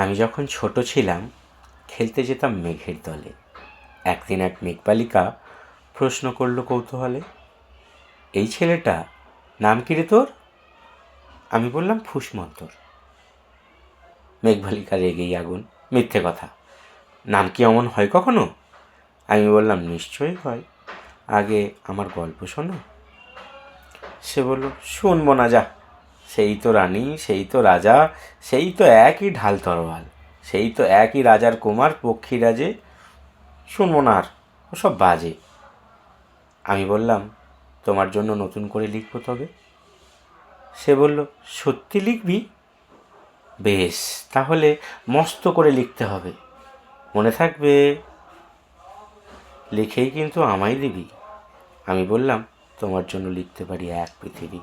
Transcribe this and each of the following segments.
আমি যখন ছোট ছিলাম খেলতে যেতাম মেঘের দলে। একদিন এক মেঘবালিকা প্রশ্ন করল কৌতূহলে, এই ছেলেটা নাম কি রে তোর? আমি বললাম ফুসমন্তর। মেঘবালিকা রেগেই আগুন, মিথ্যে কথা, নাম কি অমন হয় কখনো? আমি বললাম নিশ্চয়ই হয়, আগে আমার গল্প শোনো। সে বলল, শুনবো না, যা, সেই তো রানী, সেই তো রাজা, সেই তো একই ঢাল তরোয়াল, সেই তো একই রাজার কুমার পক্ষীরাজে, শুনবো না আর, ওসব বাজে। আমি বললাম, তোমার জন্য নতুন করে লিখবো তবে। সে বলল, সত্যি লিখবি? বেশ, তাহলে মস্ত করে লিখতে হবে, মনে থাকবে, লিখেই কিন্তু আমায় দিবি। আমি বললাম, তোমার জন্য লিখতে পারি এক পৃথিবী।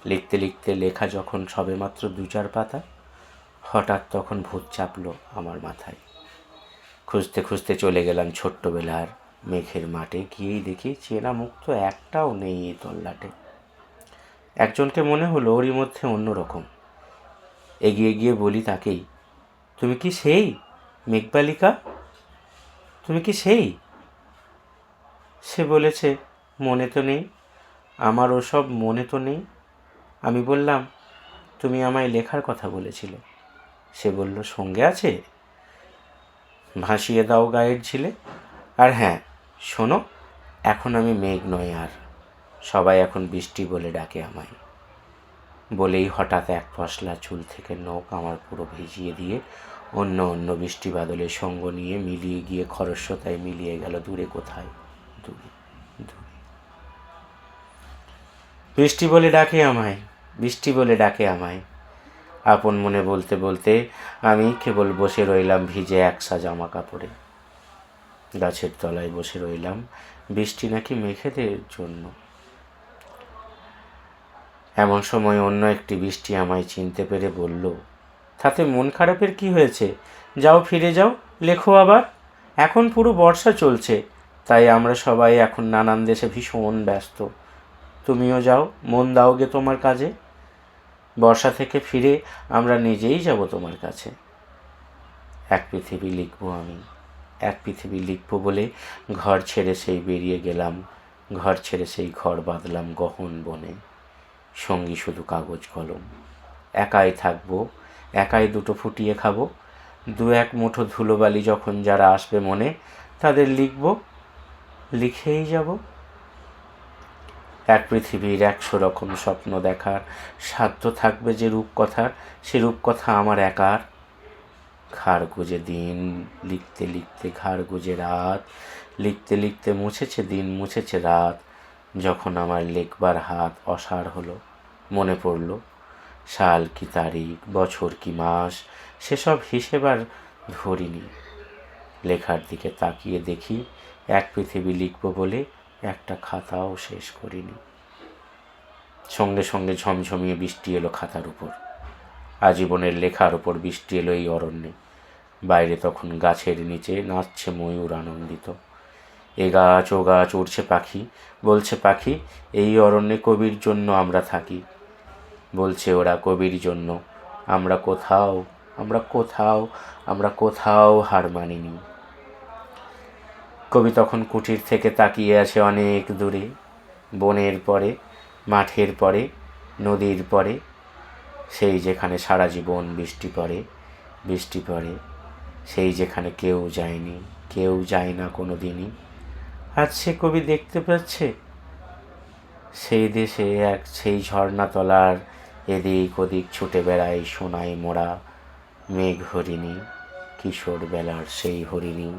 লিখতে লিখতে লেখা যখন সবেমাত্র 2-4 পাতা, হঠাৎ তখন ভূত চাপলো আমার মাথায়। খুঁজতে খুঁজতে চলে গেলাম ছোট্টবেলার মেঘের মাঠে। গিয়েই দেখি চেনা মুখ তো একটাও নেই এই তল্লাটে। একজনকে মনে হলো ওরই মধ্যে অন্যরকম। এগিয়ে গিয়ে বলি তাকেই, তুমি কি সেই মেঘবালিকা? তুমি কি সেই? সে বলেছে, মনে তো নেই, আমার ওসব মনে তো নেই। আমি বললাম, তুমি আমায় লেখার কথা বলেছিলে। সে বলল, সঙ্গে আছে, ভাসিয়ে দাও গায়ের ঝিলে। আর হ্যাঁ, শোনো, এখন আমি মেঘ নই আর, সবাই এখন বৃষ্টি বলে ডাকে আমায়। বলেই হঠাৎ এক পশলা চুল থেকে নখ আমার পুরো ভিজিয়ে দিয়ে অন্য অন্য বৃষ্টি বাদলের সঙ্গ নিয়ে মিলিয়ে গিয়ে খরস্রোতায় মিলিয়ে গেল দূরে কোথায়, দূরে দূরে। বৃষ্টি বলে ডাকে আমায়, বৃষ্টি বলে ডাকে আমায়। আপন মনে বলতে বলতে আমি কেবল বসে রইলাম ভিজে একসা জামা কাপড়ে। গাছের তলায় বসে রইলাম, বৃষ্টি নাকি মেঘেদের জন্য। এমন সময় অন্য একটি বৃষ্টি আমায় চিনতে পেরে বলল, তাতে মন খারাপের কি হয়েছে, যাও ফিরে যাও, লেখো আবার। এখন পুরো বর্ষা চলছে, তাই আমরা সবাই এখন নানান দেশে ভীষণ ব্যস্ত। তুমিও যাও, মন দাও গে তোমার কাজে। বর্ষা থেকে ফিরে আমরা নিজেই যাব তোমার কাছে। এক পৃথিবী লিখব আমি, এক পৃথিবী লিখব বলে ঘর ছেড়ে সেই বেরিয়ে গেলাম। ঘর ছেড়ে সেই ঘর বাঁধলাম গহন বনে, সঙ্গী শুধু কাগজ কলম। একাই থাকবো, একাই দুটো ফুটিয়ে খাবো। 2-1 মুঠো ধুলোবালি যখন যারা আসবে মনে, তাদের লিখব, লিখেই যাব। এক পৃথিবীর 100 রকম স্বপ্ন দেখার সাধ্য থাকবে যে রূপকথার, সে রূপকথা আমার একার। ঘাড় গুজে দিন লিখতে লিখতে, ঘাড় গুজে রাত লিখতে লিখতে, মুছেছে দিন মুছেছে রাত। যখন আমার লেখবার হাত অসাড় হলো, মনে পড়ল সাল কি তারিখ, বছর কি মাস, সেসব হিসেব আর ধরিনি। লেখার দিকে তাকিয়ে দেখি এক পৃথিবী লিখব বলে একটা খাতাও শেষ করিনি। সঙ্গে সঙ্গে ঝমঝমিয়ে বৃষ্টি এলো খাতার উপর, আজীবনের লেখার উপর বৃষ্টি এলো এই অরণ্যে। বাইরে তখন গাছের নিচে নাচছে ময়ূর আনন্দিত। এ গাছ ও গাছ উড়ছে পাখি, বলছে পাখি, এই অরণ্যে কবির জন্য আমরা থাকি। বলছে ওরা কবির জন্য, আমরা কোথাও, আমরা কোথাও, আমরা কোথাও হার মানিনি। কবি তখন কুটির থেকে তাকিয়ে আছে অনেক দূরে, বনের পরে, মাঠের পরে, নদীর পরে, সেই যেখানে সারা জীবন বৃষ্টি পড়ে, বৃষ্টি পড়ে, সেই যেখানে কেউ যায়নি, কেউ যায় না কোনো দিনই। আজ সে কবি দেখতে পাচ্ছে সেই দেশে সেই ঝর্ণাতলার এদিক ওদিক ছুটে বেড়ায় সোনায় মোড়া মেঘ হরিণী, কিশোর বেলার সেই হরিণী।